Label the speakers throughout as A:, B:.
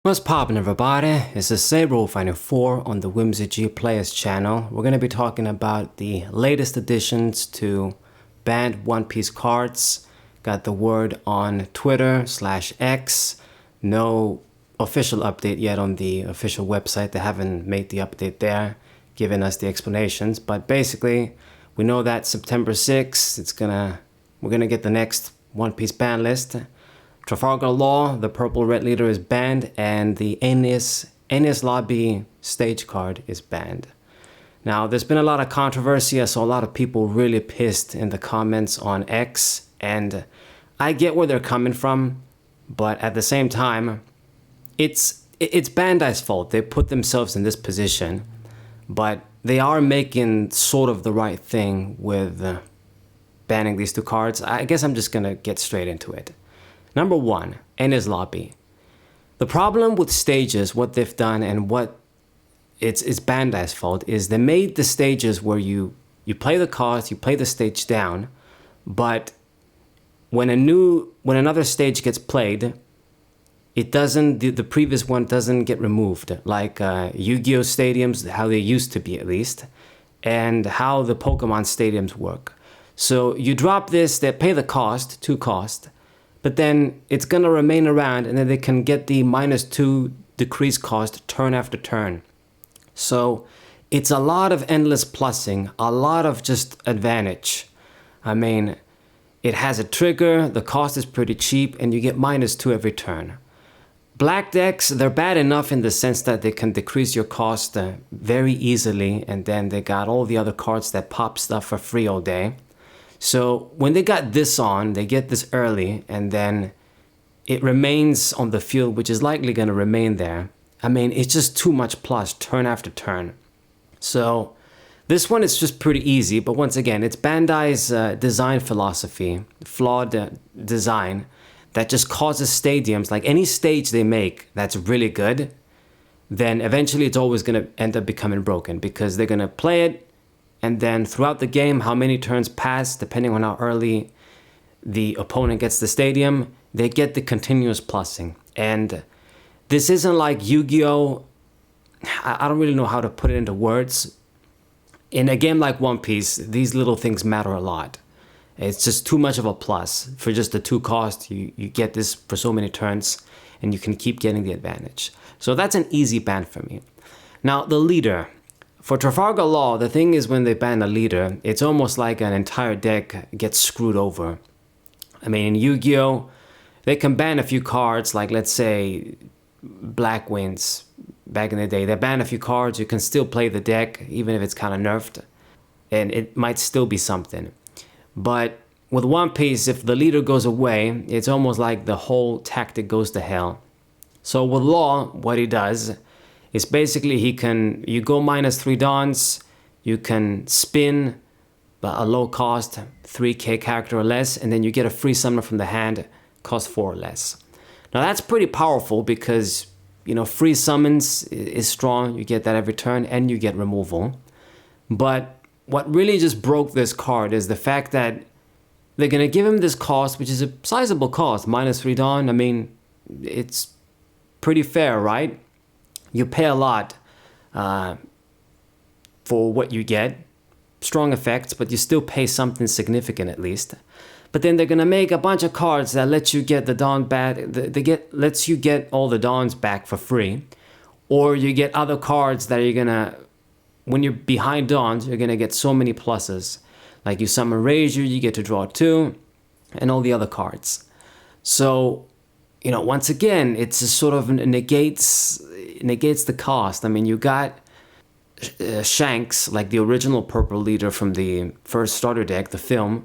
A: What's poppin', everybody? It's the Saber Finding 4 on the Whimsy G Players channel. We're gonna be talking about the latest additions to banned One Piece cards. Got the word on Twitter/X. No official update yet on the official website. They haven't made the update there, giving us the explanations. But basically, we know that September 6th, we're gonna get the next One Piece ban list. Trafalgar Law, the purple red leader, is banned, and the enies lobby stage card is banned. Now, there's been a lot of controversy. I saw a lot of people really pissed in the comments on X, and I get where they're coming from, but at the same time, it's Bandai's fault. They put themselves in this position, but they are making sort of the right thing with banning these two cards. I guess I'm just gonna get straight into it. Number one, enies lobby. The problem with stages, what they've done and what it's Bandai's fault, is they made the stages where you play the cards, you play the stage down, but when another stage gets played, it doesn't, the previous one doesn't get removed, like Yu-Gi-Oh stadiums, how they used to be at least, and how the Pokemon stadiums work. So you drop this, they pay the cost, two cost, but then it's gonna remain around, and then they can get the -2 decrease cost turn after turn. So it's a lot of endless plussing, a lot of just advantage. I mean, it has a trigger, the cost is pretty cheap, and you get -2 every turn. Black decks, they're bad enough in the sense that they can decrease your cost very easily, and then they got all the other cards that pop stuff for free all day. So when they got this on, they get this early, and then it remains on the field, which is likely going to remain there. I mean, it's just too much plus turn after turn. So this one is just pretty easy, but once again, it's Bandai's design philosophy, flawed design, that just causes stadiums, like any stage they make that's really good, then eventually it's always going to end up becoming broken, because they're going to play it, and then throughout the game, how many turns pass, depending on how early the opponent gets the stadium, they get the continuous plussing. And this isn't like Yu-Gi-Oh! I don't really know how to put it into words. In a game like One Piece, these little things matter a lot. It's just too much of a plus. For just the 2 cost, you get this for so many turns, and you can keep getting the advantage. So that's an easy ban for me. Now, the leader. For Trafalgar Law, the thing is, when they ban a leader, it's almost like an entire deck gets screwed over. I mean, in Yu-Gi-Oh!, they can ban a few cards, like let's say Black Wings back in the day. They ban a few cards, you can still play the deck, even if it's kind of nerfed, and it might still be something. But with One Piece, if the leader goes away, it's almost like the whole tactic goes to hell. So with Law, what he does is basically you go -3 dons, you can spin a low cost 3k character or less, and then you get a free summon from the hand, cost 4 or less. Now that's pretty powerful because, you know, free summons is strong, you get that every turn, and you get removal. But what really just broke this card is the fact that they're gonna give him this cost, which is a sizable cost, -3 don. I mean, it's pretty fair, right? You pay a lot for what you get, strong effects, but you still pay something significant at least. But then they're gonna make a bunch of cards that let you get the Dawn back, lets you get all the Dawns back for free, or you get other cards that you're gonna, when you're behind Dawns, you're gonna get so many pluses. Like you summon Razor, you get to draw 2, and all the other cards. So, you know, once again, it's a sort of negates the cost. I mean, you got Shanks, like the original purple leader from the first starter deck, the film.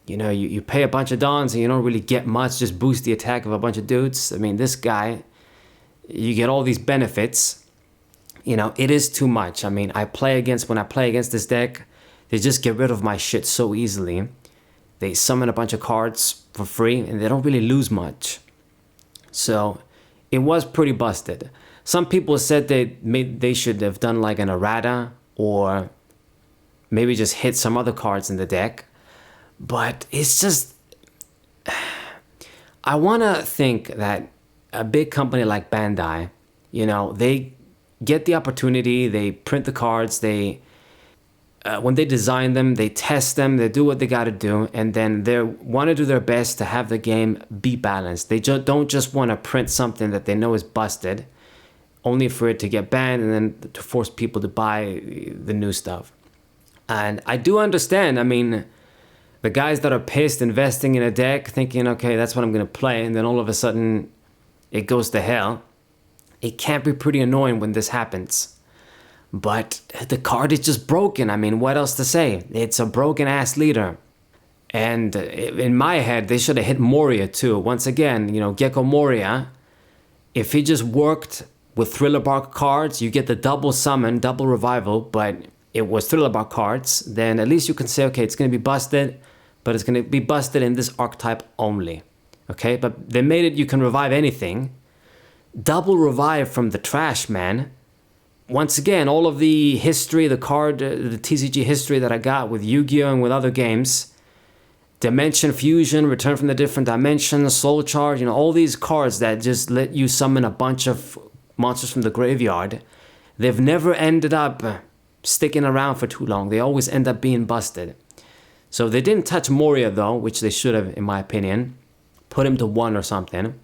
A: You know, you pay a bunch of dons and you don't really get much, just boost the attack of a bunch of dudes. I mean, this guy, you get all these benefits. You know, it is too much. I mean, when I play against this deck, they just get rid of my shit so easily. They summon a bunch of cards for free, and they don't really lose much. So it was pretty busted. Some people said they should have done like an errata, or maybe just hit some other cards in the deck. But it's just, I want to think that a big company like Bandai, they get the opportunity, they print the cards, when they design them, they test them, they do what they got to do, and then they want to do their best to have the game be balanced. They don't just want to print something that they know is busted, only for it to get banned and then to force people to buy the new stuff. And I do understand, the guys that are pissed investing in a deck, thinking, okay, that's what I'm going to play, and then all of a sudden it goes to hell. It can be pretty annoying when this happens. But the card is just broken. What else to say? It's a broken ass leader. And in my head, they should have hit Moria too. Once again, Gecko Moria, if he just worked with Thriller Bark cards, you get the double summon, double revival, but it was Thriller Bark cards, then at least you can say, okay, it's going to be busted, but it's going to be busted in this archetype only. Okay, but they made it you can revive anything. Double revive from the trash, man. Once again, all of the history, the TCG history that I got with Yu-Gi-Oh! And with other games, Dimension Fusion, Return from the Different Dimensions, Soul Charge, all these cards that just let you summon a bunch of monsters from the graveyard, they've never ended up sticking around for too long. They always end up being busted. So they didn't touch Moria though, which they should have, in my opinion. Put him to 1 or something.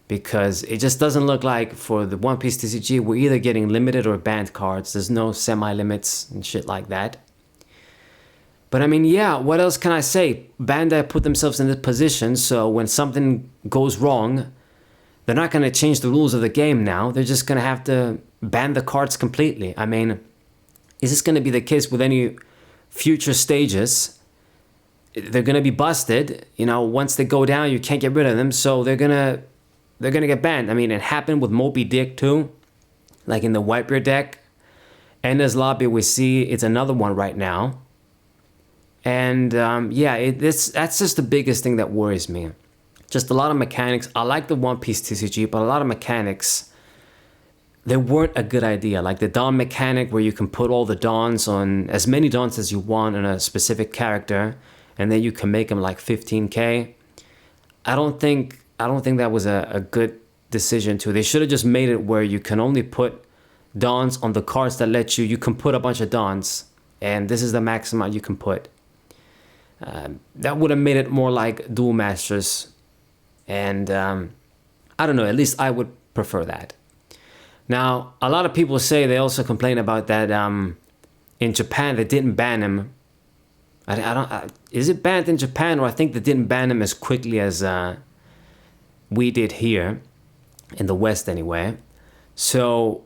A: Because it just doesn't look like for the One Piece TCG, we're either getting limited or banned cards. There's no semi-limits and shit like that. But what else can I say? Bandai put themselves in this position, so when something goes wrong, they're not going to change the rules of the game now. They're just going to have to ban the cards completely. Is this going to be the case with any future stages? They're going to be busted. Once they go down, you can't get rid of them, so they're going to get banned. It happened with Moby Dick too, like in the Whitebeard deck. Enies Lobby, we see it's another one right now. And that's just the biggest thing that worries me. Just a lot of mechanics. I like the One Piece TCG, but a lot of mechanics, they weren't a good idea. Like the Dawn mechanic where you can put all the Dawns on, as many Dawns as you want on a specific character, and then you can make them like 15k. I don't think that was a good decision too. They should have just made it where you can only put Dawns on the cards that let you can put a bunch of Dawns, and this is the max amount you can put. That would have made it more like Duel Masters, and I don't know, at least I would prefer that. Now, a lot of people say, they also complain about that in Japan they didn't ban him. Is it banned in Japan, or I think they didn't ban him as quickly as we did here in the West anyway. So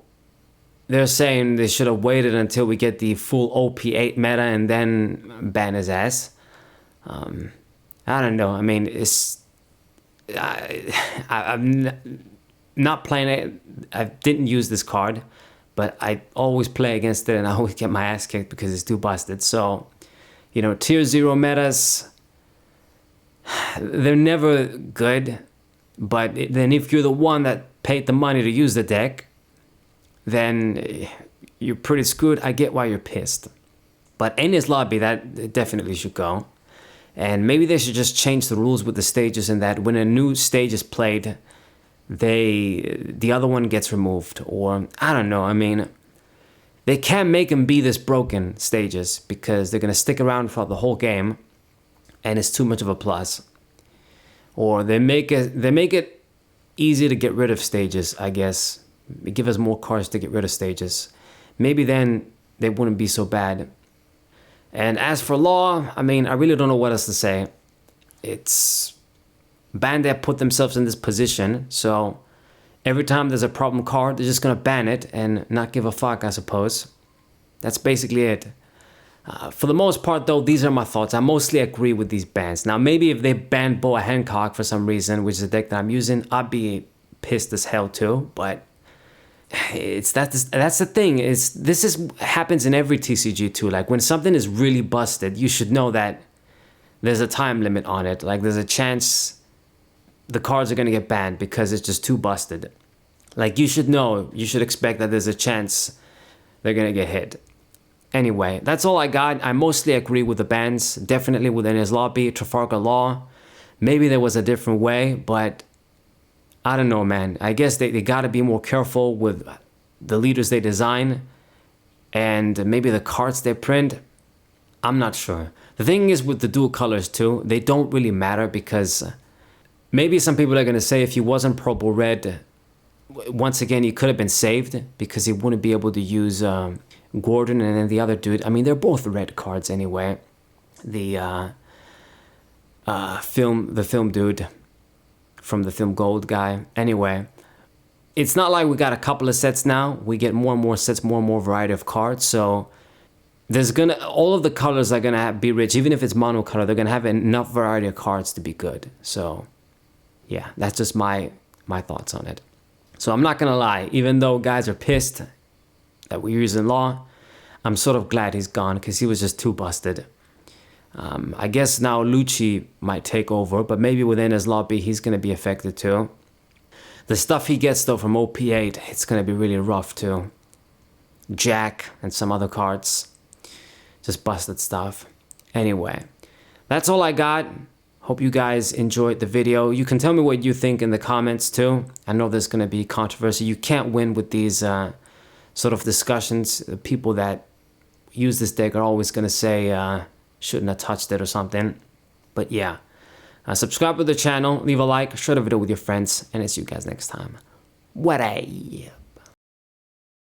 A: they're saying they should have waited until we get the full OP8 meta and then ban his ass. I don't know. I'm not playing it. I didn't use this card, but I always play against it and I always get my ass kicked because it's too busted. So, tier 0 metas, they're never good. But then if you're the one that paid the money to use the deck, then you're pretty screwed. I get why you're pissed. But Enies Lobby, that definitely should go. And maybe they should just change the rules with the stages, in that when a new stage is played, the other one gets removed. Or, I don't know, they can't make them be this broken stages, because they're going to stick around for the whole game, and it's too much of a plus. Or they make it easy to get rid of stages, I guess. Give us more cards to get rid of stages. Maybe then they wouldn't be so bad. And as for Law, I really don't know what else to say. It's Bandai put themselves in this position, so every time there's a problem card, they're just gonna ban it and not give a fuck, I suppose. That's basically it. For the most part, though, these are my thoughts. I mostly agree with these bans. Now, maybe if they banned Boa Hancock for some reason, which is a deck that I'm using, I'd be pissed as hell too. But that's the thing. This happens in every TCG too. Like when something is really busted, you should know that there's a time limit on it. Like there's a chance the cards are gonna get banned because it's just too busted. Like you should know, you should expect that there's a chance they're gonna get hit. Anyway, that's all I got. I mostly agree with the bans. Definitely with Enies Lobby, Trafalgar Law. Maybe there was a different way, but I don't know, man. I guess they got to be more careful with the leaders they design and maybe the cards they print. I'm not sure. The thing is with the dual colors too, they don't really matter because maybe some people are going to say if he wasn't purple red, once again, he could have been saved because he wouldn't be able to use Gordon and then the other dude. I mean, they're both red cards anyway. The film dude from the film Gold guy. Anyway, it's not like we got a couple of sets now. We get more and more sets, more and more variety of cards. So there's all of the colors are gonna be rich. Even if it's monocolor, they're gonna have enough variety of cards to be good. So yeah, that's just my thoughts on it. So I'm not gonna lie, even though guys are pissed that we're using Law, I'm sort of glad he's gone because he was just too busted. I guess now Lucci might take over, but maybe within his lobby, he's going to be affected too. The stuff he gets though from OP8, it's going to be really rough too. Jack and some other cards. Just busted stuff. Anyway, that's all I got. Hope you guys enjoyed the video. You can tell me what you think in the comments too. I know there's going to be controversy. You can't win with these sort of discussions. The people that use this deck are always going to say shouldn't have touched it or something. But yeah, subscribe to the channel, leave a like, share the video with your friends, and I'll see you guys next time. What a